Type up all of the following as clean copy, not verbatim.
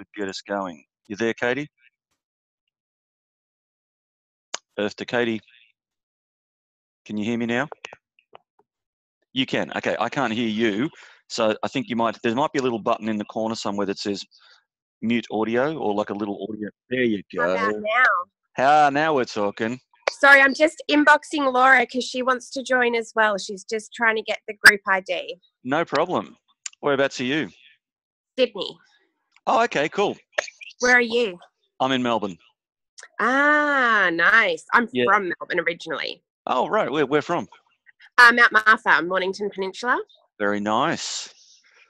should get us going. You there, Katie? Earth to Katie. Can you hear me now? You can. Okay, I can't hear you. So I think there might be a little button in the corner somewhere that says mute audio or like a little audio. There you go. How about now? Now we're talking. Sorry, I'm just inboxing Laura because she wants to join as well. She's just trying to get the group ID. No problem. Whereabouts are you? Sydney. Oh, okay, cool. Where are you? I'm in Melbourne. Ah, nice. I'm from Melbourne originally. Oh, right. Where from? Mount Martha, Mornington Peninsula. Very nice.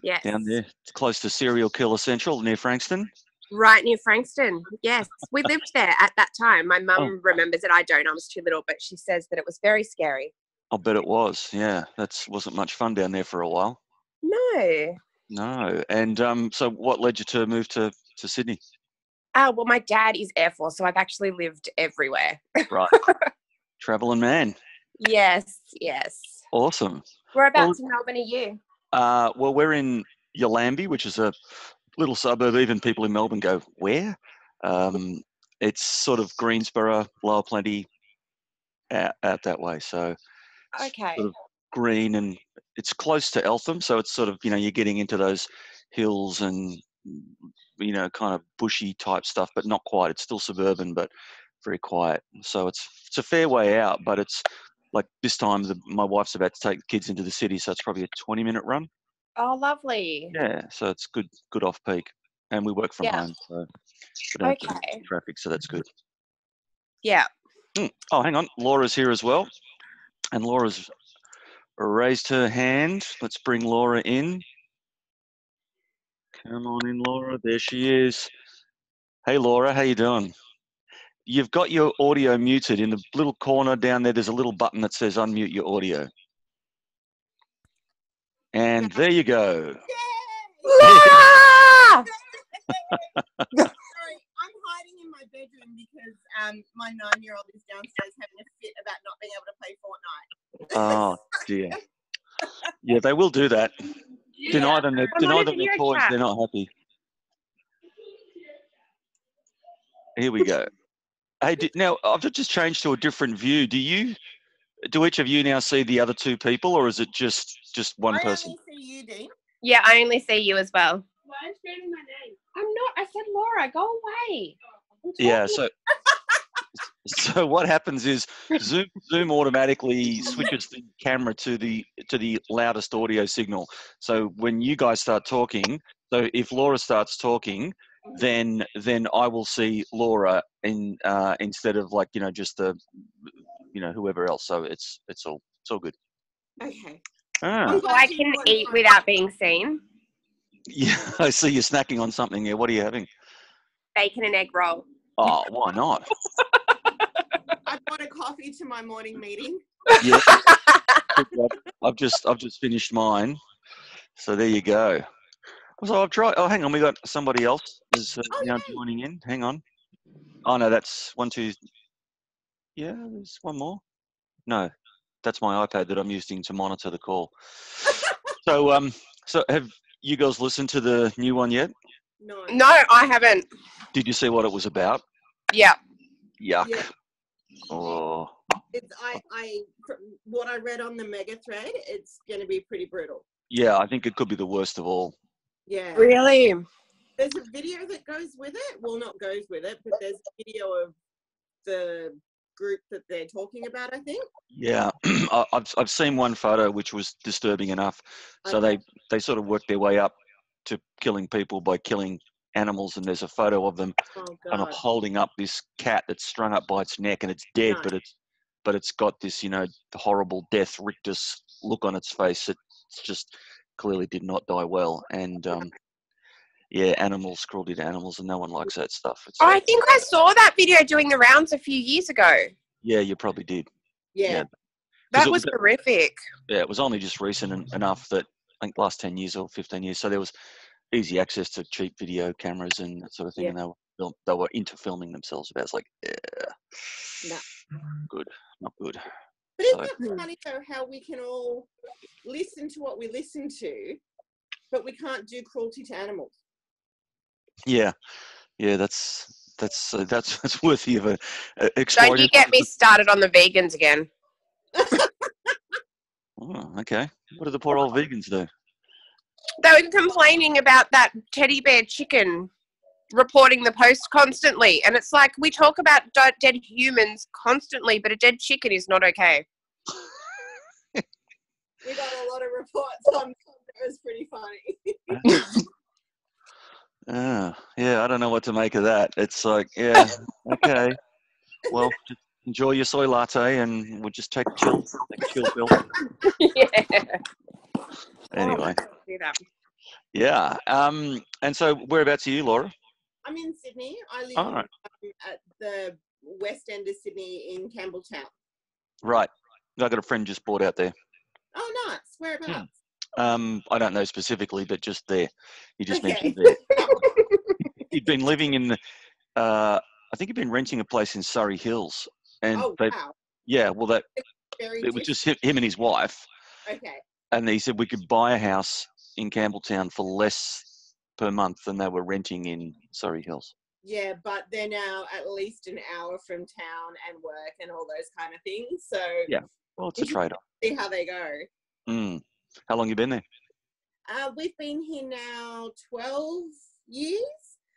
Yes. Down there. It's close to Serial Killer Central near Frankston. Right near Frankston. Yes. We lived there at that time. My mum remembers it. I don't. I was too little, but she says that it was very scary. I'll bet it was. Yeah. Wasn't much fun down there for a while. No. And so what led you to move to Sydney? Well, my dad is Air Force, so I've actually lived everywhere. Right. Traveling man. Yes. Awesome. Whereabouts in Melbourne are you? Well, we're in Yallambie, which is a little suburb. Even people in Melbourne go, where? It's sort of Greensborough, Lower Plenty, out that way. So okay. Sort of green, and it's close to Eltham. So it's sort of, you're getting into those hills and, kind of bushy type stuff, but not quite. It's still suburban, but very quiet. So it's a fair way out, but it's like this time my wife's about to take the kids into the city. So it's probably a 20-minute run. Oh, lovely. Yeah, so it's good off peak, and we work from home, so we don't have to miss traffic, so that's good. Yeah. Oh, hang on, Laura's here as well, and Laura's raised her hand. Let's bring Laura in. Come on in, Laura. There she is. Hey, Laura, how you doing? You've got your audio muted in the little corner down there. There's a little button that says unmute your audio. And there you go. Laura! Sorry, I'm hiding in my bedroom because my 9-year-old is downstairs having a fit about not being able to play Fortnite. Oh, dear. Yeah, they will do that. Deny them their toys, they're not happy. Here we go. Hey, now I've just changed to a different view. Do each of you now see the other two people, or is it just one person? I only see you, Dean. Yeah, I only see you as well. Why are you screaming my name? I'm not. I said Laura. Go away. Yeah. So what happens is Zoom automatically switches the camera to the loudest audio signal. So when you guys start talking, so if Laura starts talking, then I will see Laura instead of just the whoever else. So it's all good. Okay. So I can eat without being seen. Yeah, I see you snacking on something here. What are you having? Bacon and egg roll. Oh, why not? I brought a coffee to my morning meeting. Yeah. I've just finished mine. So there you go. So I've tried. Oh, hang on. We got somebody else is now joining in. Hang on. Oh no, that's 1, 2. Yeah, there's one more. No, that's my iPad that I'm using to monitor the call. So have you guys listened to the new one yet? No, I haven't. Did you see what it was about? Yeah. Yuck. Yeah. Oh. It's from what I read on the mega thread, it's going to be pretty brutal. Yeah, I think it could be the worst of all. Yeah. Really? There's a video that goes with it. Well, not goes with it, but there's a video of the group that they're talking about, I think. Yeah, I've seen one photo which was disturbing enough. So they sort of worked their way up to killing people by killing animals, and there's a photo of them kind of holding up this cat that's strung up by its neck, and it's dead, but it's got this horrible death rictus look on its face. It just clearly did not die well, and cruelty to animals, and no one likes that stuff. I think I saw that video doing the rounds a few years ago. Yeah, you probably did. Yeah. That was horrific. Yeah, it was only just recent enough that I think last 10 years or 15 years. So there was easy access to cheap video cameras and that sort of thing. Yeah. And they were into filming themselves. It's like, No. Good, not good. But isn't it funny though how we can all listen to what we listen to, but we can't do cruelty to animals? Yeah, yeah, that's worthy of a Don't exploring. you get me started on the vegans again. Oh, okay. What do the poor old vegans do? They were complaining about that teddy bear chicken reporting the post constantly. And it's like, we talk about dead humans constantly, but a dead chicken is not okay. We got a lot of reports on it. It was pretty funny. Yeah, I don't know what to make of that. It's like, yeah, okay. Well, just enjoy your soy latte, and we'll just take a chill pill. Yeah. Anyway, Do that. yeah. And so whereabouts are you, Laura? I'm in Sydney. I live All right. at the west end of Sydney in Campbelltown. Right. I got a friend just bought out there. Oh, nice. Whereabouts? I don't know specifically, but just there. He just mentioned Okay. there. He'd been living in, I think he'd been renting a place in Surrey Hills, and Oh, wow. yeah, well, Very it was different. just him and his wife, Okay. and he said we could buy a house in Campbelltown for less per month than they were renting in Surrey Hills. Yeah, but they're now at least an hour from town and work and all those kind of things. So Yeah, well, it's a trade-off. see how they go. How long you been there? We've been here now 12 years.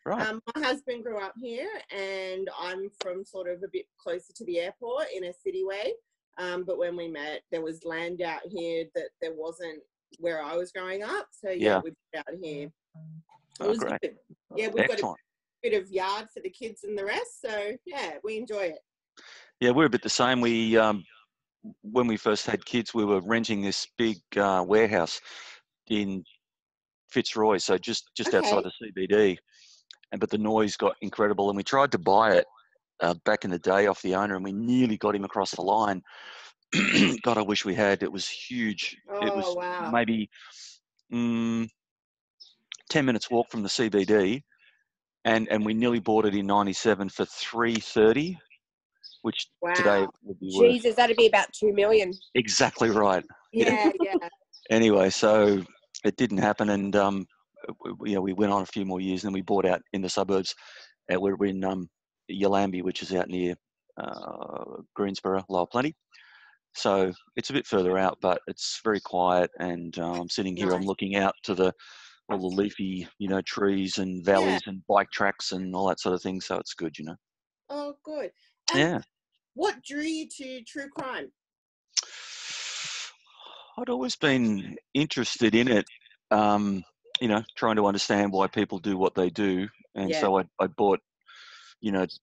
Right. My husband grew up here, and I'm from sort of a bit closer to the airport in a city way. But when we met, there was land out here that there wasn't where I was growing up. So yeah. We moved out here. It was great. good. Yeah, we've Excellent. got a bit of yard for the kids and the rest. So yeah, we enjoy it. Yeah, we're a bit the same. We when we first had kids, we were renting this big warehouse in Fitzroy, so just outside the CBD. But the noise got incredible, and we tried to buy it back in the day off the owner, and we nearly got him across the line. God, I wish we had. It was huge. Oh, It was wow. maybe 10 minutes walk from the CBD, and we nearly bought it in '97 for $330, which today would be worth. Jesus, that'd be about 2 million. Exactly right. Yeah. Anyway, so it didn't happen, and we went on a few more years, and then we bought out in the suburbs. We're in Yallambie, which is out near Greensboro, Lower Plenty. So it's a bit further out, but it's very quiet. And I'm sitting here, I'm looking out to all the leafy, trees and valleys and bike tracks and all that sort of thing. So it's good, Oh, good. Yeah. What drew you to true crime? I'd always been interested in it, trying to understand why people do what they do. And so I bought,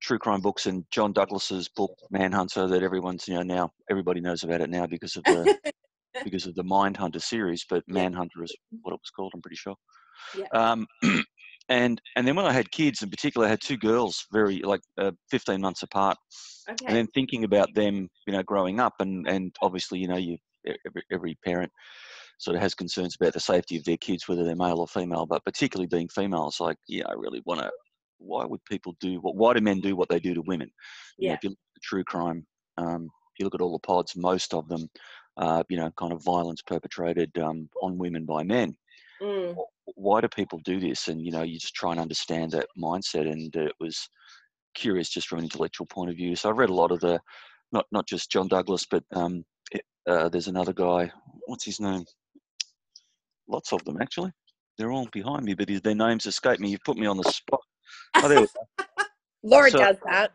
true crime books, and John Douglas's book, Manhunter, that everyone's, now everybody knows about it now because of the Mindhunter series, but Manhunter is what it was called, I'm pretty sure. Yeah. And then when I had kids, in particular, I had two girls, 15 months apart. Okay. And then thinking about them, growing up, and obviously, every parent sort of has concerns about the safety of their kids, whether they're male or female, but particularly being female, it's like, I really want to. Why would people why do men do what they do to women? Yeah. If you look at true crime, if you look at all the pods, most of them, kind of violence perpetrated on women by men. Why do people do this? And, you just try and understand that mindset. And it was curious just from an intellectual point of view. So I've read a lot of the, not just John Douglas, but there's another guy, what's his name? Lots of them, actually. They're all behind me, but their names escape me. You've put me on the spot. Oh, there we go. Laura does that.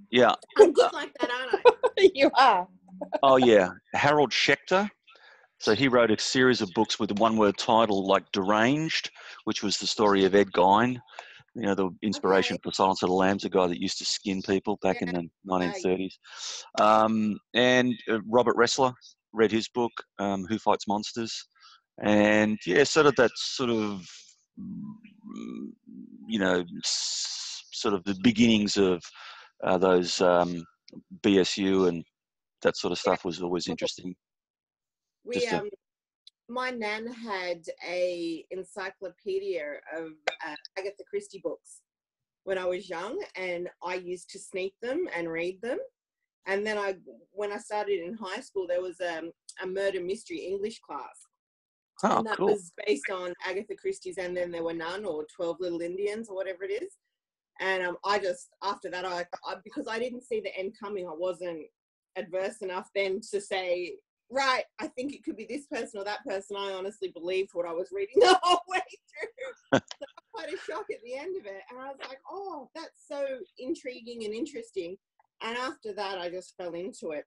Yeah. I'm good like that, aren't I? You are. Oh, yeah. Harold Schechter. So he wrote a series of books with a one-word title like Deranged, which was the story of Ed Gein, the inspiration for Silence of the Lambs, a guy that used to skin people back in the 1930s. And Robert Ressler read his book, Who Fights Monsters. And, sort of that sort of, sort of the beginnings of those BSU and that sort of stuff was always interesting. My nan had a encyclopedia of Agatha Christie books when I was young, and I used to sneak them and read them. And then when I started in high school, there was a murder mystery English class, Oh, and that cool. was based on Agatha Christie's And Then There Were None, or 12 Little Indians, or whatever it is. And I just, after that, I because I didn't see the end coming, I wasn't adverse enough then to say, right, I think it could be this person or that person. I honestly believed what I was reading the whole way through. So quite a shock at the end of it. And I was like, oh, that's so intriguing and interesting. And after that, I just fell into it.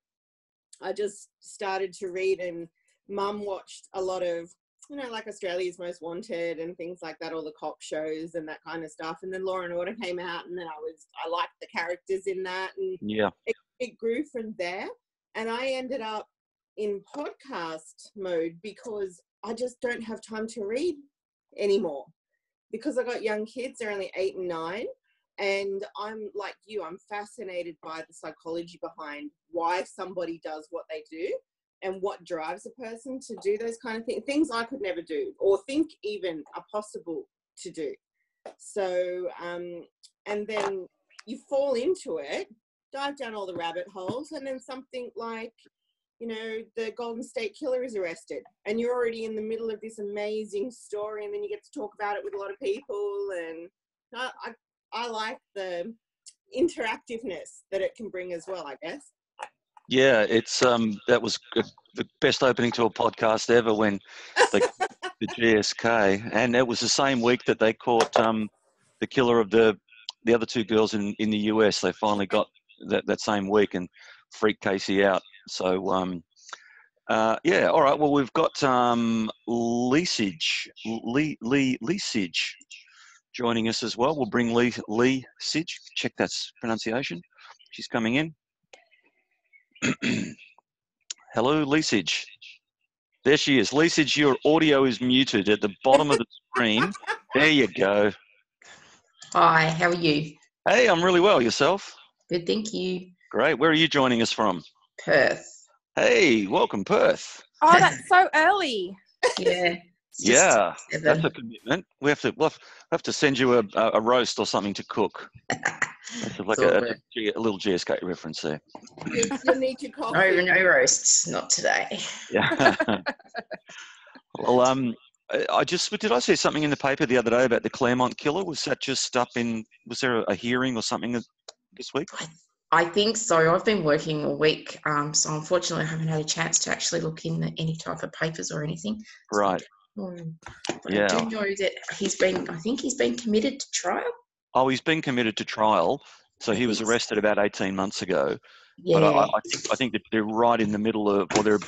I just started to read, and Mum watched a lot of, like Australia's Most Wanted and things like that, all the cop shows and that kind of stuff. And then Law and Order came out, and then I liked the characters in that, and Yeah. it grew from there. And I ended up in podcast mode because I just don't have time to read anymore. Because I got young kids, they're only 8 and 9. And I'm like you, I'm fascinated by the psychology behind why somebody does what they do and what drives a person to do those kind of things I could never do or think even are possible to do. So, and then you fall into it, dive down all the rabbit holes, and then something like, the Golden State Killer is arrested, and you're already in the middle of this amazing story, and then you get to talk about it with a lot of people, and I like the interactiveness that it can bring as well, I guess. Yeah, it's that was the best opening to a podcast ever when they the GSK, and it was the same week that they caught the killer of the other 2 girls in the US. They finally got that same week and freaked Casey out. So yeah, all right. Well, we've got Leasage joining us as well. We'll bring Lee Sidge. Check that's pronunciation. She's coming in. Hello, Leasage. There she is. Leasage, your audio is muted at the bottom of the screen. There you go. Hi, how are you? Hey, I'm really well. Yourself? Good, thank you. Great. Where are you joining us from? Perth. Hey, welcome, Perth. Oh, that's so early. Yeah. Yeah, 7. that's a commitment. We'll have to send you a roast or something to cook. That's like a little GSK reference there. You need your coffee. No roasts, not today. Yeah. Well, did I see something in the paper the other day about the Claremont killer? Was that just was there a hearing or something this week? I think so. I've been working all week, so unfortunately I haven't had a chance to actually look in any type of papers or anything. Right. But Yeah. I do know that he's been committed to trial. Oh, he's been committed to trial. So he was arrested about 18 months ago. Yeah. But I think that they're right in the middle of, or they're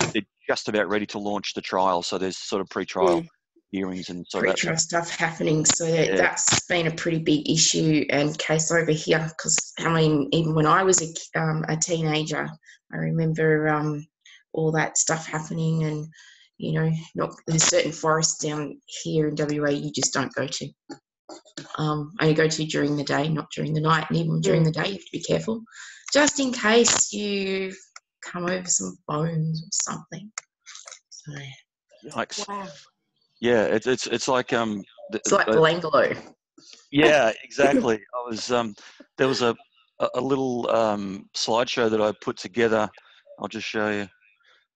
just about ready to launch the trial. So there's sort of pre-trial hearings and so pre-trial stuff happening. So that's been a pretty big issue and case over here. Because even when I was a teenager, I remember all that stuff happening, and there's certain forests down here in WA you just don't go to. Only go to during the day, not during the night, and even during the day you have to be careful, just in case you come over some bones or something. So, Yikes. Wow. Yeah, it's like it's like Belanglo. Yeah, exactly. I was there was a little slideshow that I put together. I'll just show you.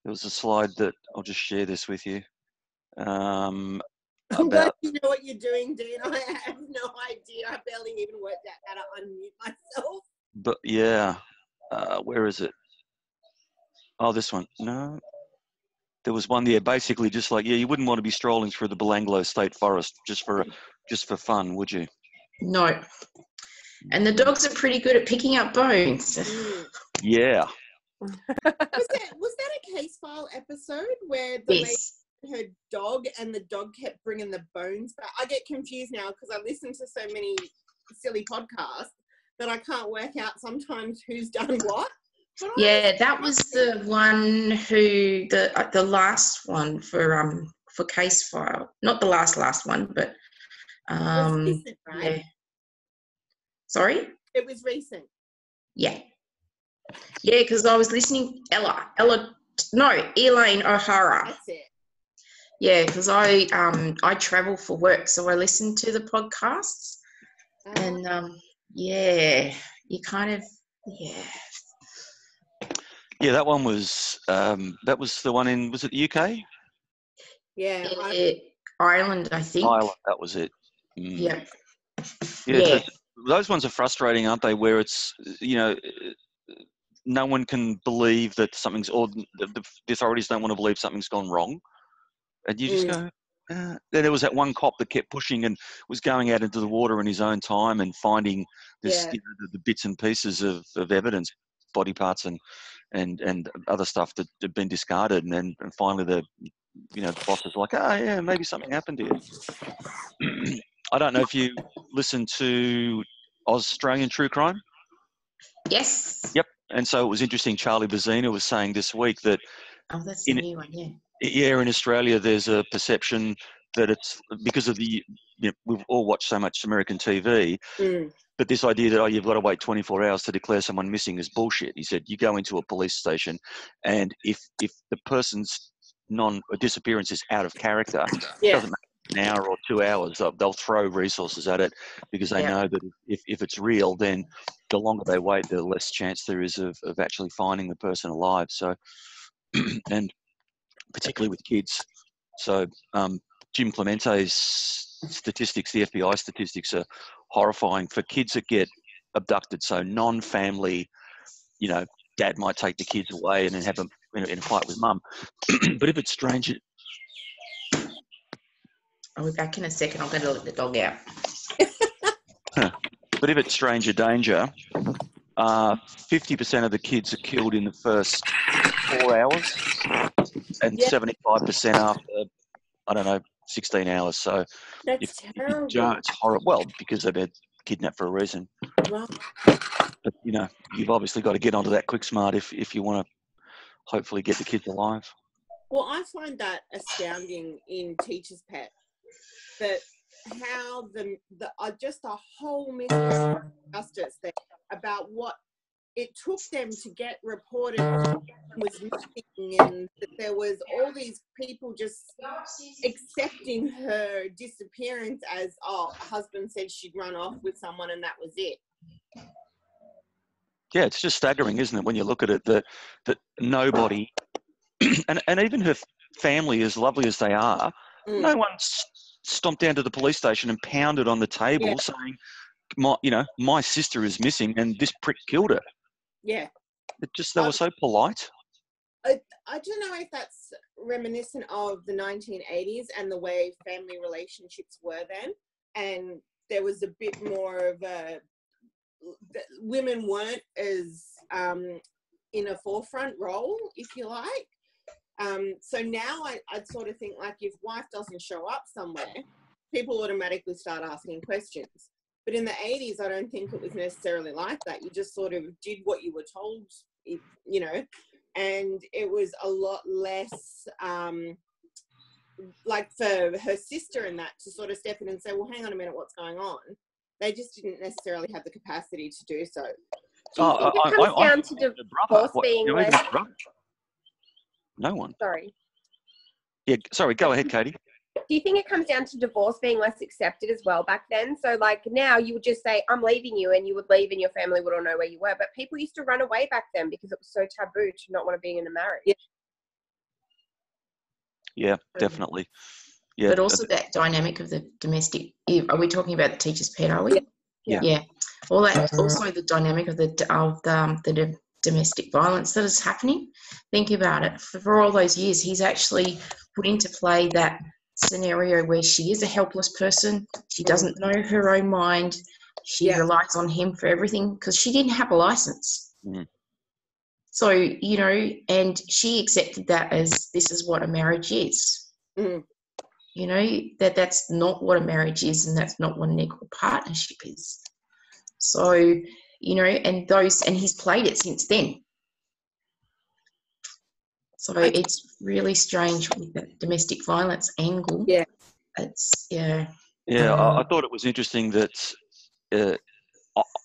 There was a slide that I'll just share this with you. I'm glad you know what you're doing, Dean. I have no idea. I barely even worked out how to unmute myself. But yeah, where is it? Oh, this one. No. There was one there, basically just like, you wouldn't want to be strolling through the Belanglo State Forest just for fun, would you? No. And the dogs are pretty good at picking up bones. Yeah. Was that a Casefile episode where the lady had her dog and the dog kept bringing the bones back? I get confused now because I listen to so many silly podcasts that I can't work out sometimes who's done what. Yeah, that was the one who the last one for Casefile. Not the last one, but it was recent, right? Yeah. Sorry? It was recent. Yeah. Yeah, because I was listening Elaine O'Hara. That's it. Yeah, because I travel for work, so I listen to the podcasts, and you kind of Yeah, that one was that was the one in, was it the UK? Yeah. Ireland, I think. Ireland, that was it. Yeah. Yeah. Those ones are frustrating, aren't they? Where it's, no one can believe that something's, or the authorities don't want to believe something's gone wrong. And you just go, then there was that one cop that kept pushing and was going out into the water in his own time and finding this, the bits and pieces of evidence, body parts and other stuff that had been discarded. And finally the boss is like, oh yeah, maybe something happened here. I don't know if you listen to Australian True Crime. Yes. Yep. And so it was interesting. Charlie Bazina was saying this week that that's the new one. In Australia, there's a perception that it's because of we've all watched so much American TV, but this idea that, you've got to wait 24 hours to declare someone missing is bullshit. He said, you go into a police station and if the person's disappearance is out of character, it doesn't matter an hour or 2 hours, they'll throw resources at it because they know that if it's real, then the longer they wait, the less chance there is of actually finding the person alive. So, and particularly with kids. So Jim Clemente's statistics, the FBI statistics, are horrifying for kids that get abducted. So non-family, dad might take the kids away and then have them in a fight with mum. But if it's strange... I'll be back in a second. I'm going to let the dog out. But if it's stranger danger, 50% of the kids are killed in the first 4 hours and 75% after, 16 hours. So that's terrible. It's horrible. Well, because they've been kidnapped for a reason. Well, but, you've obviously got to get onto that quick smart if you want to hopefully get the kids alive. Well, I find that astounding in Teacher's Pet, that how just a whole justice there about what it took them to get reported was missing, and that there was all these people just accepting her disappearance as, husband said she'd run off with someone and that was it. Yeah, it's just staggering, isn't it, when you look at it, that nobody, and even her family, as lovely as they are, no one stomped down to the police station and pounded on the table saying, my sister is missing and this prick killed her. Yeah. They were so polite. I don't know if that's reminiscent of the 1980s and the way family relationships were then. And there was a bit more of women weren't as in a forefront role, if you like. So now I'd sort of think, like, if wife doesn't show up somewhere, people automatically start asking questions. But in the 80s, I don't think it was necessarily like that. You just sort of did what you were told, and it was a lot less like for her sister and that to sort of step in and say, well, hang on a minute, what's going on? They just didn't necessarily have the capacity to do so. Do you think it comes down to divorce being less... No one. Sorry. Yeah, sorry, go ahead, Katie. Do you think it comes down to divorce being less accepted as well back then? So, like, now you would just say, I'm leaving you, and you would leave and your family would all know where you were. But people used to run away back then because it was so taboo to not want to be in a marriage. Yeah, definitely. Yeah. But also that dynamic of the domestic... Are we talking about the Teacher's Pet, are we? Yeah. Well, that also the dynamic of the domestic violence that is happening. Think about it. For all those years, he's actually put into play that scenario where she is a helpless person. She doesn't know her own mind. She relies on him for everything because she didn't have a license. Mm. So, and she accepted that as this is what a marriage is. Mm. That's not what a marriage is, and that's not what an equal partnership is. So, and he's played it since then. So it's really strange with the domestic violence angle. Yeah. Yeah, I thought it was interesting that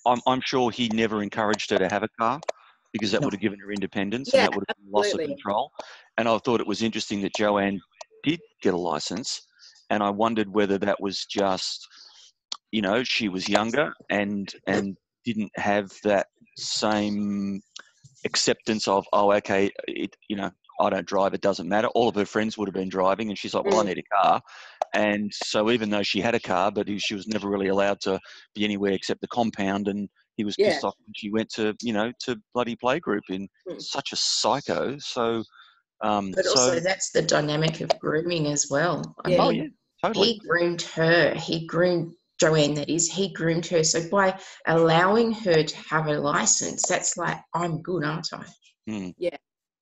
I'm sure he never encouraged her to have a car because that would have given her independence and that would have been loss of control. And I thought it was interesting that Joanne did get a license, and I wondered whether that was just, she was younger and didn't have that same acceptance of, I don't drive, it doesn't matter. All of her friends would have been driving, and she's like, well, I need a car. And so even though she had a car, but she was never really allowed to be anywhere except the compound, and he was pissed off when she went to, to bloody playgroup in such a psycho. So, but also that's the dynamic of grooming as well. I mean, totally. He groomed her. He groomed Joanne, that is. He groomed her. So by allowing her to have a license, that's like, I'm good, aren't I? Yeah.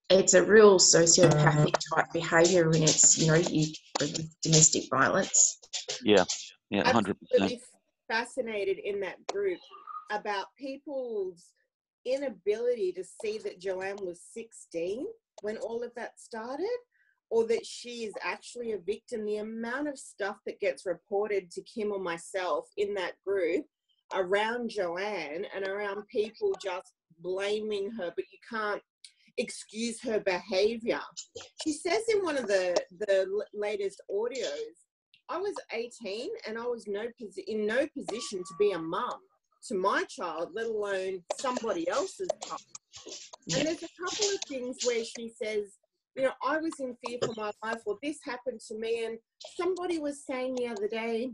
It's a real sociopathic type behaviour, and it's, domestic violence. Yeah, 100%. Absolutely fascinated in that group about people's inability to see that Joanne was 16 when all of that started, or that she is actually a victim. The amount of stuff that gets reported to Kim or myself in that group around Joanne and around people just blaming her, but you can't excuse her behavior. She says in one of the latest audios, I was 18 and I was in no position to be a mum to my child, let alone somebody else's child. And there's a couple of things where she says, I was in fear for my life, or this happened to me. And somebody was saying the other day,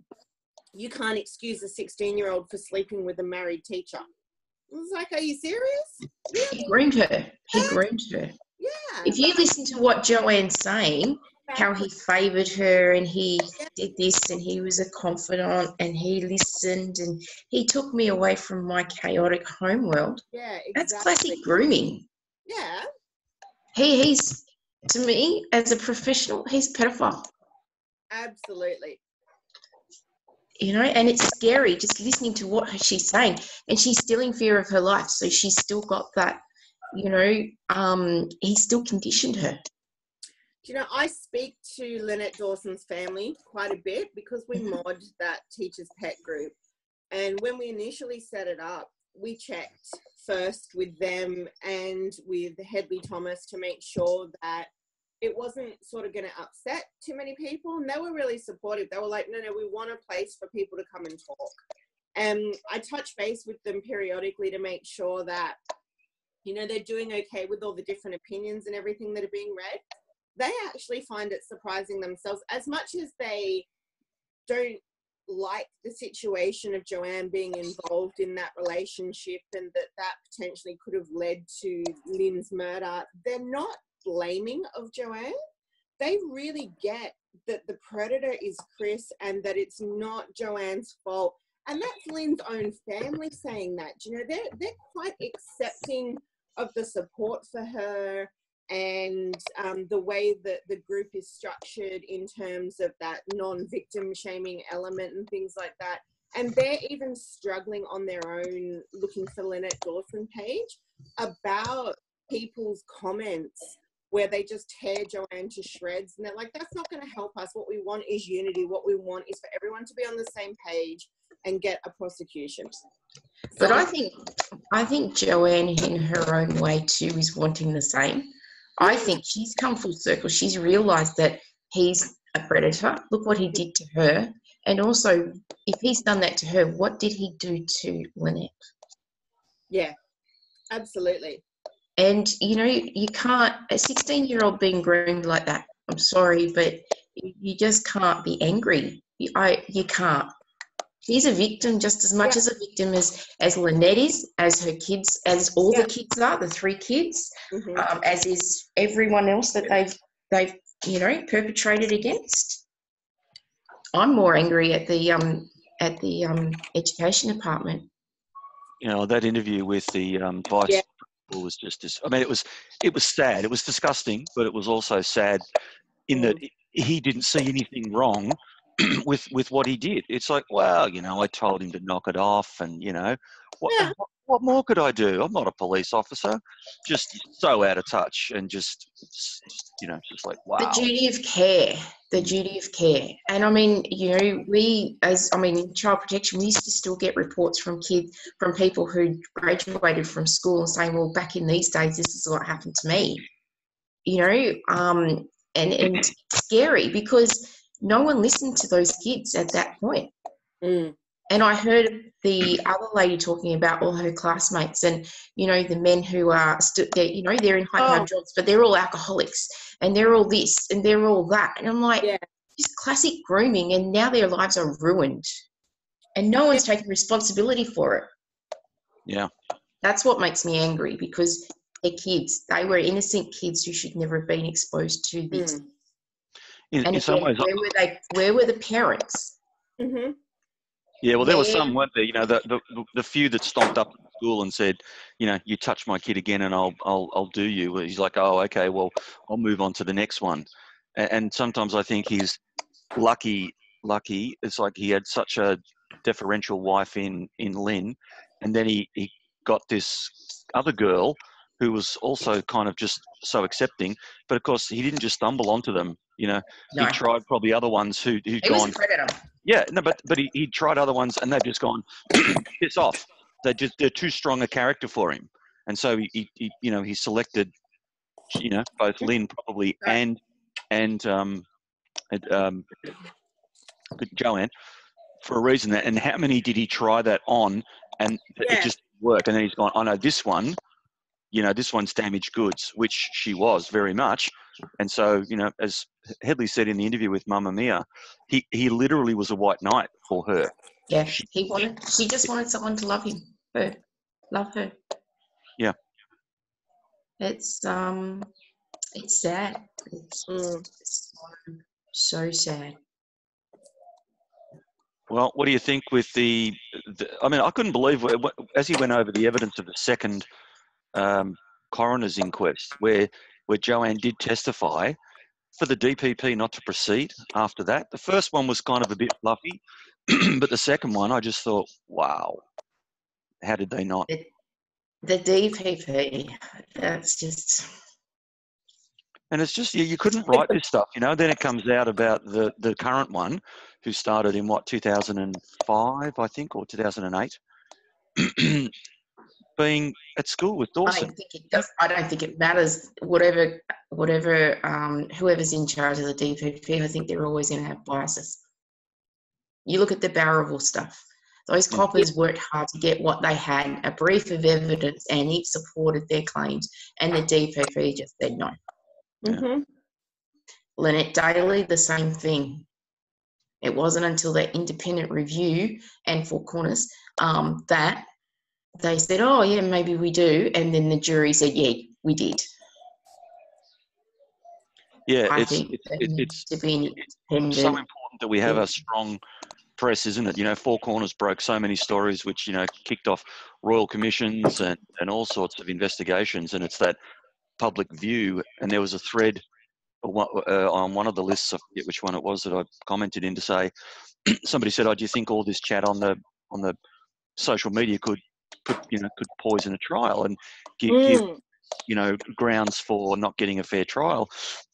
you can't excuse a 16-year-old for sleeping with a married teacher. I was like, are you serious? Really? He groomed her. Yeah. If you listen to what Joanne's saying, how he favoured her and he did this and he was a confidant and he listened and he took me away from my chaotic homeworld. Yeah, exactly. That's classic grooming. Yeah. He's, to me, as a professional, he's a pedophile. Absolutely. And it's scary just listening to what she's saying, and she's still in fear of her life. So she's still got that, he's still conditioned her. I speak to Lynette Dawson's family quite a bit because we mod that teacher's pet group. And when we initially set it up, we checked first with them and with Hedley Thomas to make sure that it wasn't sort of going to upset too many people. And they were really supportive. They were like, no, we want a place for people to come and talk. And I touch base with them periodically to make sure that, they're doing okay with all the different opinions and everything that are being read. They actually find it surprising themselves, as much as they don't like the situation of Joanne being involved in that relationship and that potentially could have led to Lynn's murder. They're not blaming of Joanne. They really get that the predator is Chris and that it's not Joanne's fault. And that's Lynn's own family saying that. They're quite accepting of the support for her and the way that the group is structured in terms of that non-victim shaming element and things like that. And they're even struggling on their own, looking for Lynette Dawson page, about people's comments where they just tear Joanne to shreds. And they're like, that's not going to help us. What we want is unity. What we want is for everyone to be on the same page and get a prosecution. But I think Joanne, in her own way too, is wanting the same. I think she's come full circle. She's realised that he's a predator. Look what he did to her. And also, if he's done that to her, what did he do to Lynette? Yeah, absolutely. And, you can't, a 16-year-old being groomed like that, I'm sorry, but you just can't be angry. You can't. She's a victim just as much as a victim as Lynette is, as her kids, as all the kids are, the 3 kids, as is everyone else that they've perpetrated against. I'm more angry at the education department. That interview with the vice principal was just. I mean, it was sad. It was disgusting, but it was also sad in that he didn't see anything wrong with what he did. It's like, well, I told him to knock it off, and what more could I do? I'm not a police officer. Just so out of touch, and just like, wow. The duty of care. And I mean, in child protection, we used to still get reports from people who graduated from school and saying, well, back in these days, this is what happened to me. And it's scary because no one listened to those kids at that point. And I heard the other lady talking about all her classmates and, you know, the men who are they're, you know, they're in high-powered jobs, but they're all alcoholics and they're all this and they're all that. And I'm like, just classic grooming, and now their lives are ruined and no one's taking responsibility for it. Yeah. That's what makes me angry, because they're kids. They were innocent kids who should never have been exposed to this. And In some ways, where were the parents? Mm-hmm. yeah, well, there were some, weren't there? You know, the few that stomped up to school and said, you know, you touch my kid again, and I'll do you. He's like, oh, okay, well, I'll move on to the next one. And sometimes I think he's lucky. It's like he had such a deferential wife in Lynn, and then he got this other girl who was also kind of just so accepting. But of course, he didn't just stumble onto them. You know, No. he tried probably other ones who'd He gone. was a predator. Yeah, no, but he tried other ones, and they've just gone piss off. They're too strong a character for him, and so he you know, he selected, you know, both Lynn probably and Joanne for a reason. And how many did he try that on, and it just didn't work? And then he's gone, oh no, this one, you know, this one's damaged goods, which she was very much. And so, you know, as Headley said in the interview with Mamma Mia, he literally was a white knight for her. Yeah, she just wanted someone to love him, love her. Yeah. It's sad. It's so sad. Well, what do you think with the I mean, I couldn't believe as he went over the evidence of the second coroner's inquest, where Joanne did testify, for the DPP not to proceed after that. The first one was kind of a bit fluffy, but the second one, I just thought, wow, how did they not? The DPP, that's just... And it's just, you couldn't write this stuff, you know. Then it comes out about the current one, who started in, 2005, I think, or 2008, being at school with Dawson. I don't think it matters. Whatever, whoever's in charge of the DPP, I think they're always going to have biases. You look at the Barraville stuff. Those coppers worked hard to get what they had, a brief of evidence, and it supported their claims, and the DPP just said no. Mm-hmm. Lynette Daly, the same thing. It wasn't until that independent review and Four Corners that they said, oh, yeah, maybe we do. And then the jury said, yeah, we did. Yeah, it's to be independent. So important that we have a strong press, isn't it? You know, Four Corners broke so many stories which, you know, kicked off royal commissions and all sorts of investigations, and it's that public view. And there was a thread on one of the lists, I forget which one it was, that I commented in to say, somebody said, oh, do you think all this chat on the social media could poison a trial and give you know, grounds for not getting a fair trial?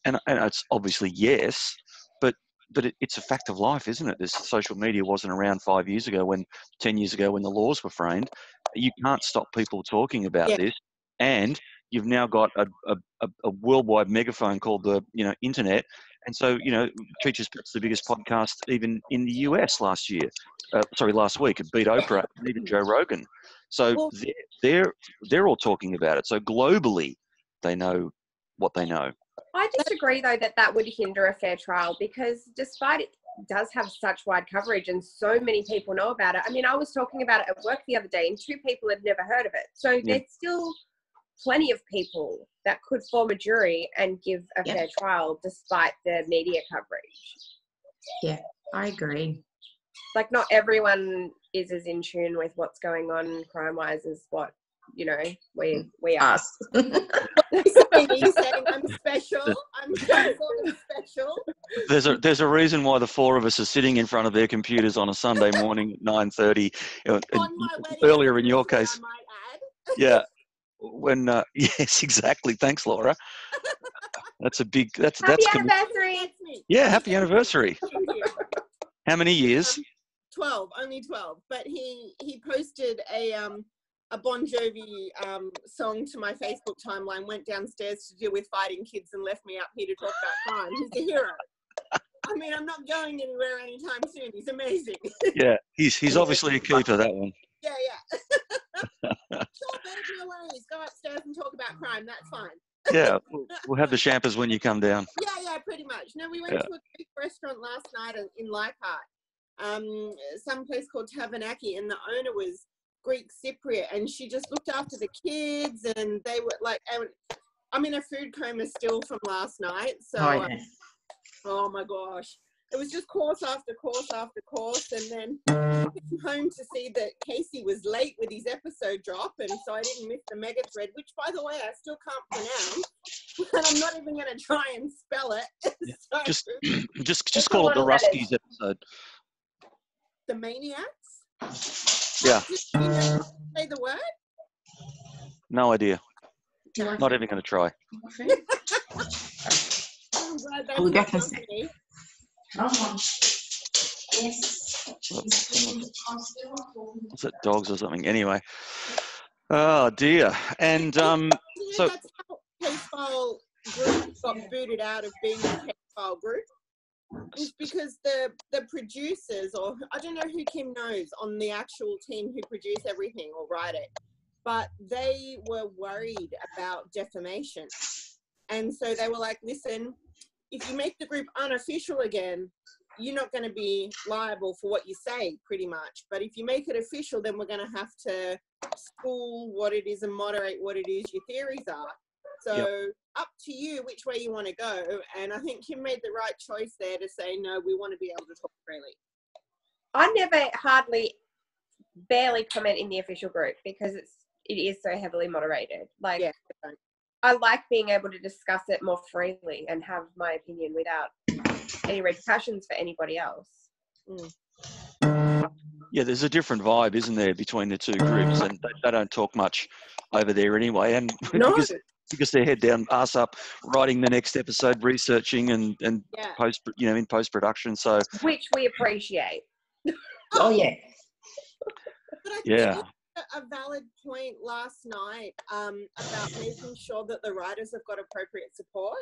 And it's obviously yes, but it's a fact of life, isn't it? This social media wasn't around 10 years ago when the laws were framed. You can't stop people talking about this, and you've now got a worldwide megaphone called the, you know, internet. And so, you know, Teachers Pet's the biggest podcast even in the US last week. It beat Oprah and even Joe Rogan. So they're all talking about it. So globally, they know what they know. I disagree, though, that would hinder a fair trial, because despite it does have such wide coverage and so many people know about it. I mean, I was talking about it at work the other day and 2 people had never heard of it. So there's still plenty of people that could form a jury and give a fair trial despite the media coverage. Yeah, I agree. Like, not everyone is as in tune with what's going on crime-wise as what, you know, we are. You're saying I'm special? I'm special? There's a reason why the 4 of us are sitting in front of their computers on a Sunday morning at 9:30. Earlier in your case. I might add. Yeah. When yes, exactly. Thanks, Laura. That's a big. That's anniversary. Yeah, happy anniversary. How many years? 12, only 12. But he posted a Bon Jovi song to my Facebook timeline. Went downstairs to deal with fighting kids and left me up here to talk about crime. He's a hero. I mean, I'm not going anywhere anytime soon. He's amazing. Yeah, he's obviously a keeper, that one. Yeah. Sure, babe, no worries. Go upstairs and talk about crime. That's fine. Yeah, we'll have the champers when you come down. Yeah, pretty much. No, we went to a Greek restaurant last night in Leichhardt, some place called Tavanaki, and the owner was Greek Cypriot, and she just looked after the kids, and they were like, I'm in a food coma still from last night, so oh my gosh. It was just course after course after course, and then I came home to see that Casey was late with his episode drop, and so I didn't miss the mega thread, which, by the way, I still can't pronounce, and I'm not even going to try and spell it. So, just call it the Ruskies episode. The Maniacs? Yeah. Did you know say the word? No idea. No. Not even going to try. I'm glad that's not company. Yes. What's that, dogs or something? Anyway. Oh, dear. And so... That's how Casefile group got booted out of being a Casefile group. It's because the producers, or I don't know who Kim knows on the actual team who produce everything or write it, but they were worried about defamation. And so they were like, listen, if you make the group unofficial again, you're not going to be liable for what you say, pretty much. But if you make it official, then we're going to have to school what it is and moderate what it is your theories are. So up to you which way you want to go. And I think Kim made the right choice there to say, no, we want to be able to talk freely. I barely comment in the official group because it is so heavily moderated. Like, I like being able to discuss it more freely and have my opinion without any repercussions for anybody else. Yeah, there's a different vibe, isn't there, between the two groups, and they don't talk much over there anyway. And because they're head down, ass up, writing the next episode, researching and in post production. So which we appreciate. Oh yeah. But I think a valid point last night about making sure that the writers have got appropriate support.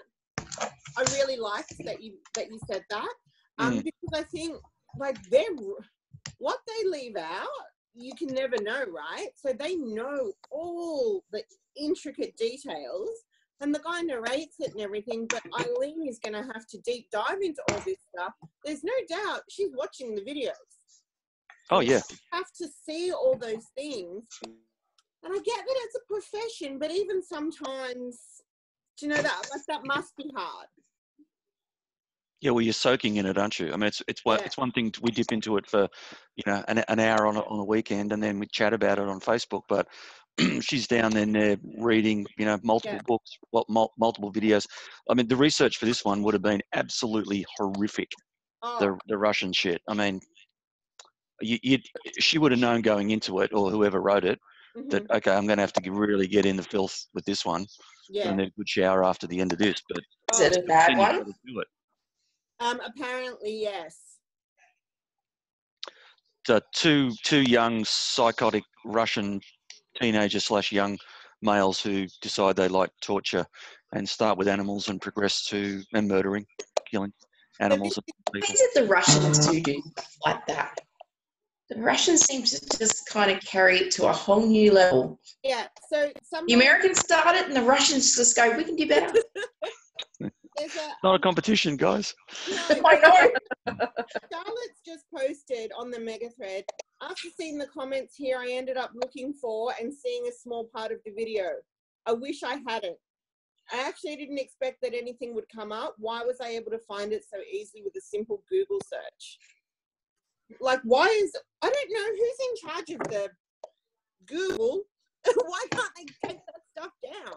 I really liked that you said that because I think like what they leave out, you can never know, right? So they know all the intricate details, and the guy narrates it and everything. But Eileen is going to have to deep dive into all this stuff. There's no doubt she's watching the videos. Oh yeah, you have to see all those things, and I get that it's a profession, but even sometimes, do you know that must be hard. Yeah, well, you're soaking in it, aren't you? I mean, it's one thing we dip into it for, an hour on a weekend, and then we chat about it on Facebook. But she's down there reading, multiple books, multiple videos. I mean, the research for this one would have been absolutely horrific. The Russian shit. I mean, she would have known going into it, or whoever wrote it, that okay, I'm going to have to really get in the filth with this one. Yeah. And then a good shower after the end of this. But is it a bad one? Apparently, yes. Two young psychotic Russian teenager/young males who decide they like torture and start with animals and progress to murdering, killing animals. Is it the Russians who do like that? The Russians seem to just kind of carry it to a whole new level. Yeah. So the Americans start it, and the Russians just go, "We can do better." It's not a competition, guys. No, I know. Charlotte's just posted on the mega thread. After seeing the comments here, I ended up looking for and seeing a small part of the video. I wish I hadn't. I actually didn't expect that anything would come up. Why was I able to find it so easily with a simple Google search? Like, I don't know who's in charge of the Google. Why can't they take that stuff down?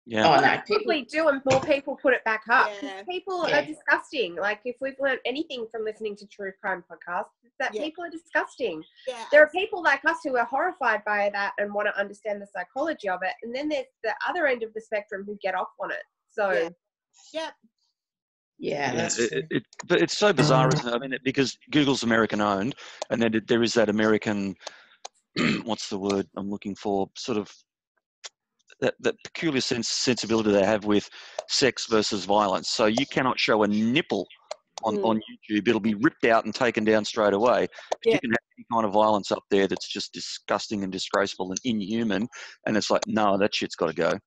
Yeah. Oh, no. Probably do, and more people put it back up. Yeah. People are disgusting. Like, if we've learned anything from listening to true crime podcasts, it's that people are disgusting. Yeah. There are people like us who are horrified by that and want to understand the psychology of it, and then there's the other end of the spectrum who get off on it. So, but it's so bizarre, isn't it? I mean, because Google's American owned, and then there is that American, what's the word I'm looking for, sort of that peculiar sensibility they have with sex versus violence. So you cannot show a nipple on YouTube, it'll be ripped out and taken down straight away. But you can have any kind of violence up there that's just disgusting and disgraceful and inhuman, and it's like, no, that shit's got to go.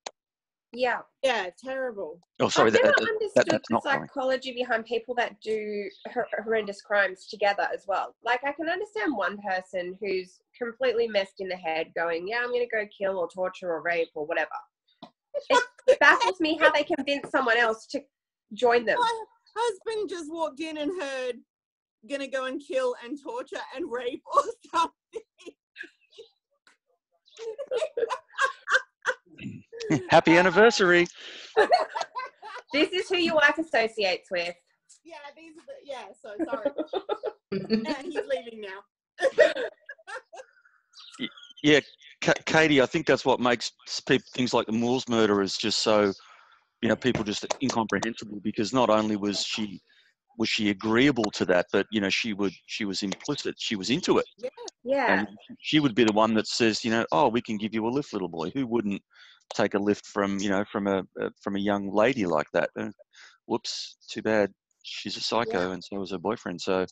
Yeah. Yeah, terrible. Oh, sorry, I've never understood that's the not funny. psychology behind people that do horrendous crimes together as well. Like, I can understand one person who's completely messed in the head going, yeah, I'm going to go kill or torture or rape or whatever. It baffles me how they convince someone else to join them. My husband just walked in and heard, gonna go and kill and torture and rape or something. Happy anniversary. This is who your wife associates with. Yeah, these are so sorry. Yeah, he's leaving now. Yeah, Katie, I think that's what makes things like the Moores murder is just so, people just incomprehensible, because not only was she agreeable to that, but she was implicit, she was into it. Yeah. And she would be the one that says, oh, we can give you a lift, little boy. Who wouldn't take a lift from a young lady like that? Whoops, too bad. She's a psycho, and so was her boyfriend. So,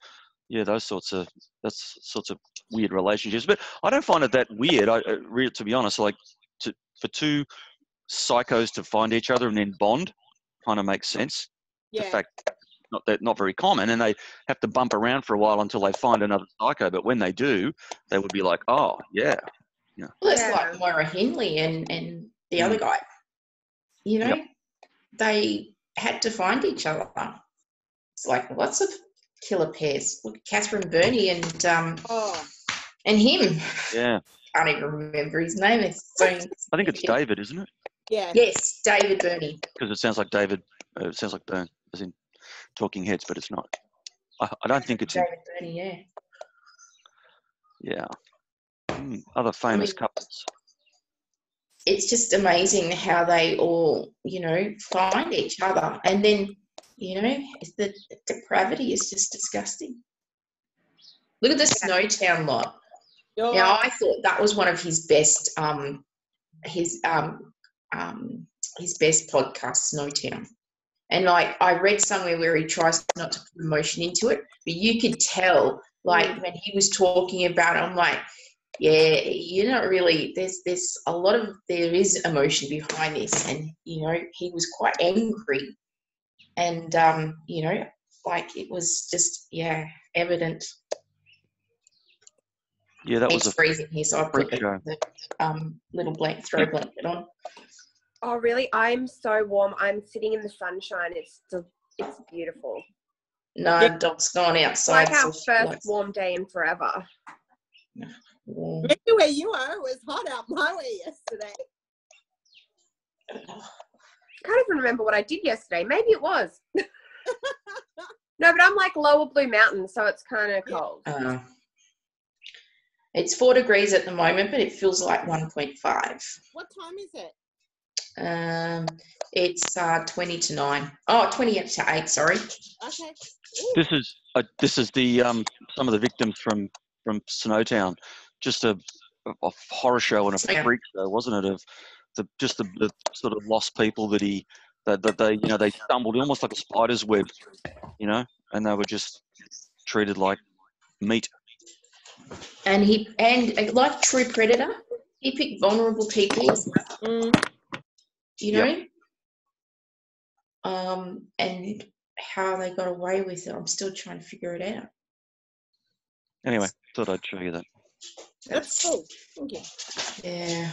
yeah, that's sorts of weird relationships. But I don't find it that weird. To be honest, like for two psychos to find each other and then bond, kind of makes sense. Yeah. The fact not very common, and they have to bump around for a while until they find another psycho. But when they do, they would be like, oh yeah. Well, it's like Moira Henley and the other guy. They had to find each other. It's like lots of killer pairs. Look, Catherine Burney and him. Yeah. I can't even remember his name. I think it's David, isn't it? Yeah. Yes, David Burney. Because it sounds like David. It sounds like Byrne, as in Talking Heads, but it's not. I don't think it's David Burney. Yeah. Other famous couples. It's just amazing how they all, find each other. And then, the depravity is just disgusting. Look at the Snowtown lot. Now, I thought that was one of his best, his best podcast, Snowtown. And I read somewhere where he tries not to put emotion into it, but you could tell, when he was talking about it, I'm like, yeah, you're not really, there is emotion behind this. And, he was quite angry. And, it was just, evident. Yeah, that was freezing here, so I put the little throw blanket on. Oh, really? I'm so warm. I'm sitting in the sunshine. It's beautiful. No, dog's gone outside. Like our first warm day in forever. Maybe where you are, it was hot out my way yesterday. I can't even remember what I did yesterday. Maybe it was. No, but I'm like lower Blue Mountain, so it's kind of cold. It's 4 degrees at the moment, but it feels like 1.5. What time is it? It's 20 to 9. Oh, 20 to 8, sorry. Okay. This is the some of the victims from Snowtown. Just a horror show and a freak show, wasn't it? Of the sort of lost people that they stumbled almost like a spider's web, and they were just treated like meat. And like True Predator, he picked vulnerable people, and how they got away with it. I'm still trying to figure it out. Anyway, thought I'd show you that. That's cool. Thank you. Yeah.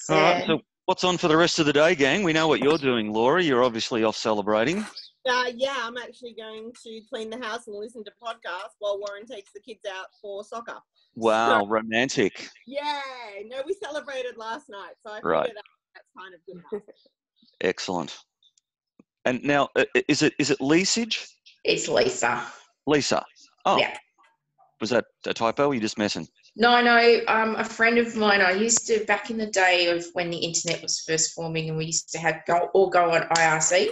All right, so what's on for the rest of the day, gang? We know what you're doing, Laura. You're obviously off celebrating. I'm actually going to clean the house and listen to podcasts while Warren takes the kids out for soccer. Wow, romantic. Yeah, no, we celebrated last night, so I figured that's kind of good enough. Excellent. And now, is it Leasage? It's Lisa. Lisa. Oh. Yeah. Was that a typo? Or are you just messing? No. A friend of mine, I used to, back in the day of when the internet was first forming and we used to go on IRC.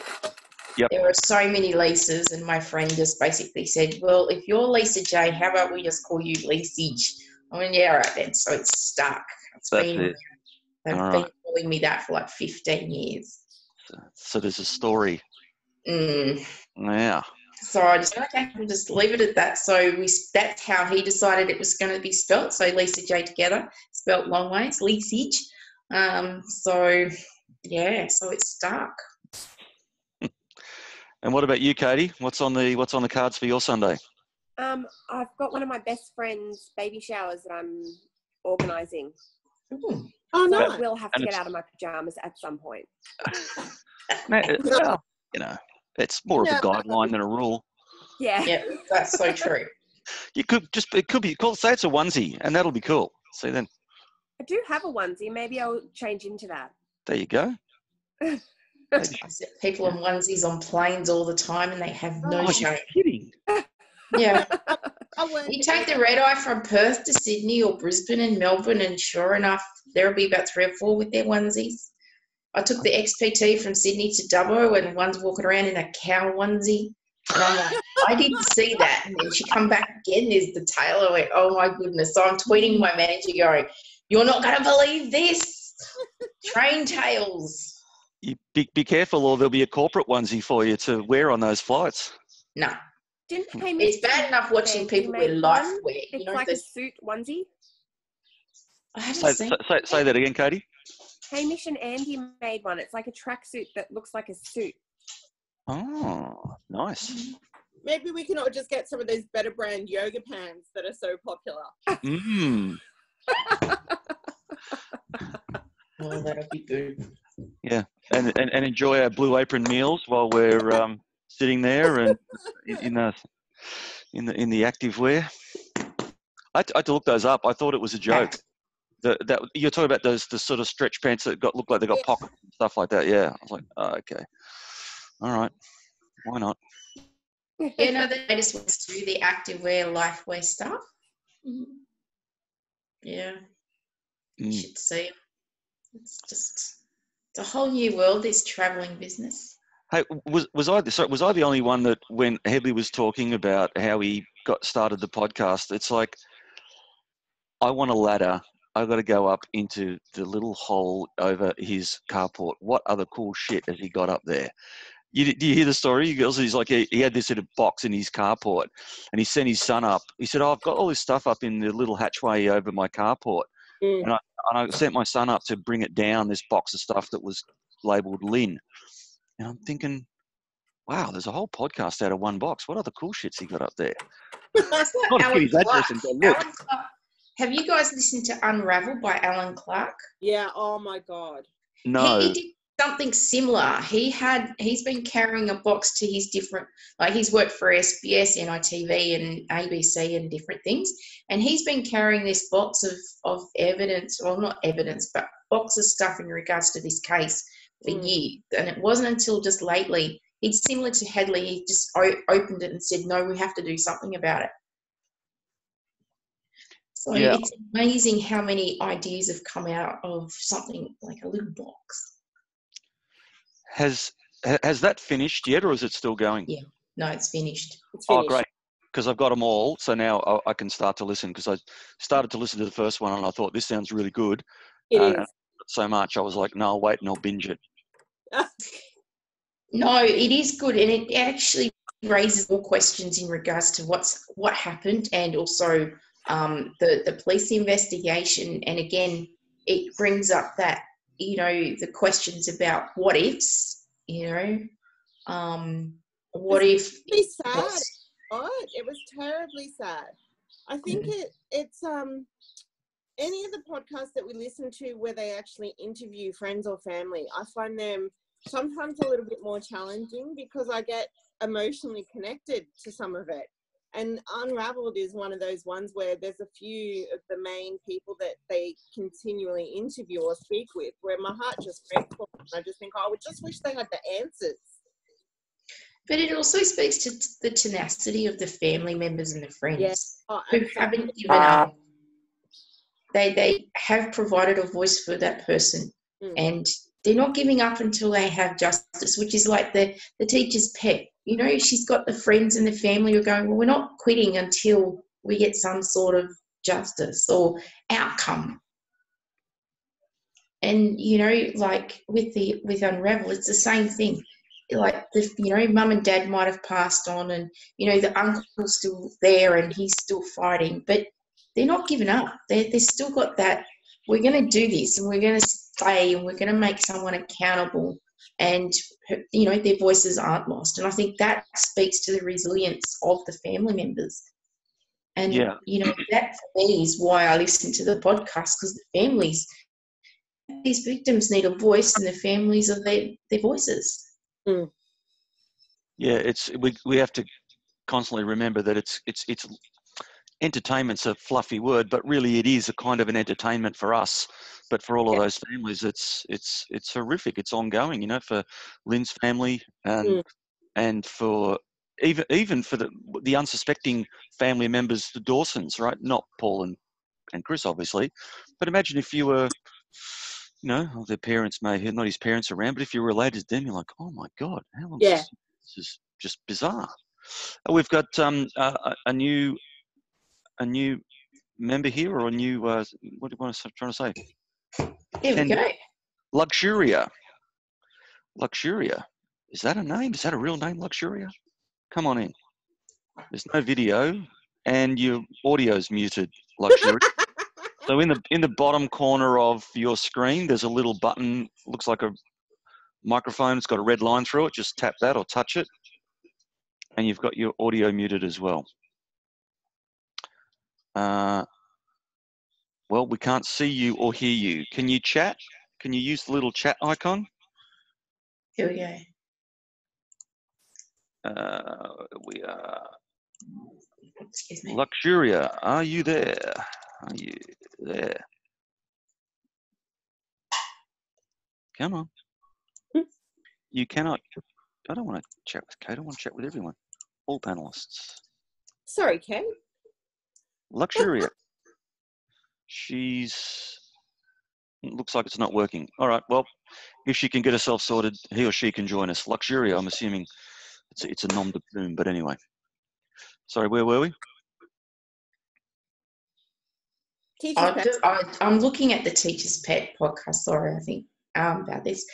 Yep. There were so many Lisas, and my friend just basically said, well, if you're Lisa J, how about we just call you Leasage? I mean, yeah, all right then. So it's stuck. They've been calling me that for like 15 years. So there's a story Yeah. So I just said, okay, we'll just leave it at that. So that's how he decided it was going to be spelt. So Lisa J together, spelt long ways, Leasage. So it's stuck. And what about you, Katie? What's on the cards for your Sunday? I've got one of my best friend's baby showers that I'm organising. Ooh. Oh, So no. I will have to get out of my pajamas at some point. Well, it's more of a No. guideline than a rule. Yeah. Yeah, that's so true. It could be cool. Say it's a onesie, and that'll be cool. See then. I do have a onesie. Maybe I'll change into that. There you go. I see people in onesies on planes all the time, and they have no shame. You're kidding. Yeah. I went You take the red eye from Perth to Sydney or Brisbane and Melbourne, and sure enough, there'll be about 3 or 4 with their onesies. I took the XPT from Sydney to Dubbo, and one's walking around in a cow onesie. And I'm like, I didn't see that. And then she come back again, there's the tail. I went, oh my goodness. So I'm tweeting my manager going, you're not going to believe this. Train tails. You be careful, or there'll be a corporate onesie for you to wear on those flights. No. Didn't Hamish It's bad enough watching people wear make life one? wear. It's like a suit onesie. I haven't seen Say that again, Katie. Hamish and Andy made one. It's like a tracksuit that looks like a suit. Oh, nice. Maybe we can all just get some of those better brand yoga pants that are so popular. Oh, that'll be good. Yeah, and enjoy our Blue Apron meals while we're sitting there and in the active wear. I had to look those up. I thought it was a joke. That you're talking about the sort of stretch pants that look like they got pockets and stuff like that. Yeah, I was like, oh, okay, all right, why not? Yeah, no, the latest ones too, the active wear, life wear stuff. Yeah, you should see. It's a whole new world, this travelling business. Hey, was I the only one that when Headley was talking about how he got started the podcast, it's like, I want a ladder. I've got to go up into the little hole over his carport. What other cool shit has he got up there? Do you hear the story? He's like, he had this little box in his carport, and he sent his son up. He said, oh, I've got all this stuff up in the little hatchway over my carport. And I sent my son up to bring it down, this box of stuff that was labelled Lynn. And I'm thinking, wow, there's a whole podcast out of one box. What other cool shits he got up there? Alan Clark. Have you guys listened to Unravel by Alan Clark? Yeah, oh my God. No. He did something similar. He's been carrying a box to his different, like he's worked for SBS, NITV and ABC and different things. And he's been carrying this box of evidence, well, not evidence, but box of stuff in regards to this case for years. And it wasn't until just lately, he's similar to Headley, he just opened it and said, no, we have to do something about it. So It's amazing how many ideas have come out of something like a little box. Has that finished yet, or is it still going? Yeah, no, it's finished. Oh, great. Because I've got them all, so now I can start to listen, because I started to listen to the first one and I thought, this sounds really good. It is. So much, I was like, no, I'll wait and I'll binge it. No, it is good, and it actually raises more questions in regards to what happened, and also the police investigation. And again, it brings up that, the questions about what ifs, what if. It's sad, right? It was terribly sad. I think it's any of the podcasts that we listen to where they actually interview friends or family, I find them sometimes a little bit more challenging because I get emotionally connected to some of it. And Unraveled is one of those ones where there's a few of the main people that they continually interview or speak with where my heart just breaks for them. I just think, I would just wish they had the answers. But it also speaks to the tenacity of the family members and the friends who haven't given up. They have provided a voice for that person, and they're not giving up until they have justice, which is like the teacher's pet. She's got the friends and the family who are going, well, we're not quitting until we get some sort of justice or outcome. And, like with Unravel, it's the same thing. like mum and dad might have passed on, and the uncle's still there and he's still fighting, but they're not giving up. They've still got that. We're going to do this, and we're going to stay, and we're going to make someone accountable, and their voices aren't lost. And I think that speaks to the resilience of the family members. And that for me is why I listen to the podcast, because the families, these victims need a voice, and the families are their voices. Mm. Yeah, we have to constantly remember that it's entertainment's a fluffy word, but really it is a kind of an entertainment for us. But for all of those families, it's horrific. It's ongoing, for Lynn's family and for even for the unsuspecting family members, the Dawsons, right? Not Paul and Chris, obviously. But imagine if you were, their parents may have, not his parents around, but if you're related to them, you're like, oh my God, how long? This is just bizarre. We've got a new member here, or a new what do you want to trying to say? Here we go. Luxuria. Is that a name? Is that a real name, Luxuria? Come on in. There's no video, and your audio's muted, Luxuria. So in the bottom corner of your screen, there's a little button. Looks like a microphone. It's got a red line through it. Just tap that or touch it, and you've got your audio muted as well. Well, we can't see you or hear you. Can you chat? Can you use the little chat icon? Here we go. We are. Excuse me. Luxuria, are you there? Are you there? Come on. You cannot. I don't want to chat with Kate. I want to chat with everyone. All panelists. Sorry, Kate. Luxuria. Looks like it's not working. All right. Well, if she can get herself sorted, he or she can join us. Luxuria, I'm assuming it's a nom de plume, but anyway. Sorry, where were we? I'm looking at the Teacher's Pet podcast. Sorry, I think about this,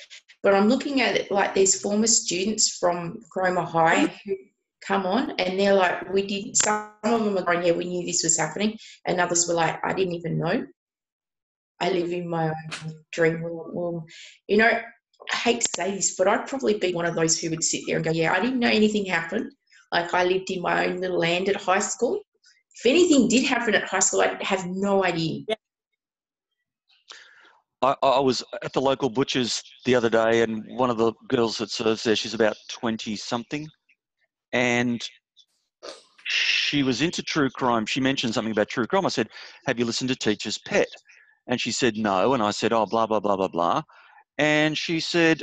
but I'm looking at it like there's former students from Cromer High who come on, and they're like, some of them are going, yeah, we knew this was happening, and others were like, I didn't even know. I live in my own dream world. I hate to say this, but I'd probably be one of those who would sit there and go, yeah, I didn't know anything happened. Like, I lived in my own little land at high school. If anything did happen at high school, I'd have no idea. I was at the local butcher's the other day, and one of the girls that serves there, she's about 20-something, and she was into true crime. She mentioned something about true crime. I said, have you listened to Teacher's Pet? And she said, no. And I said, oh, blah, blah, blah, blah, blah. And she said,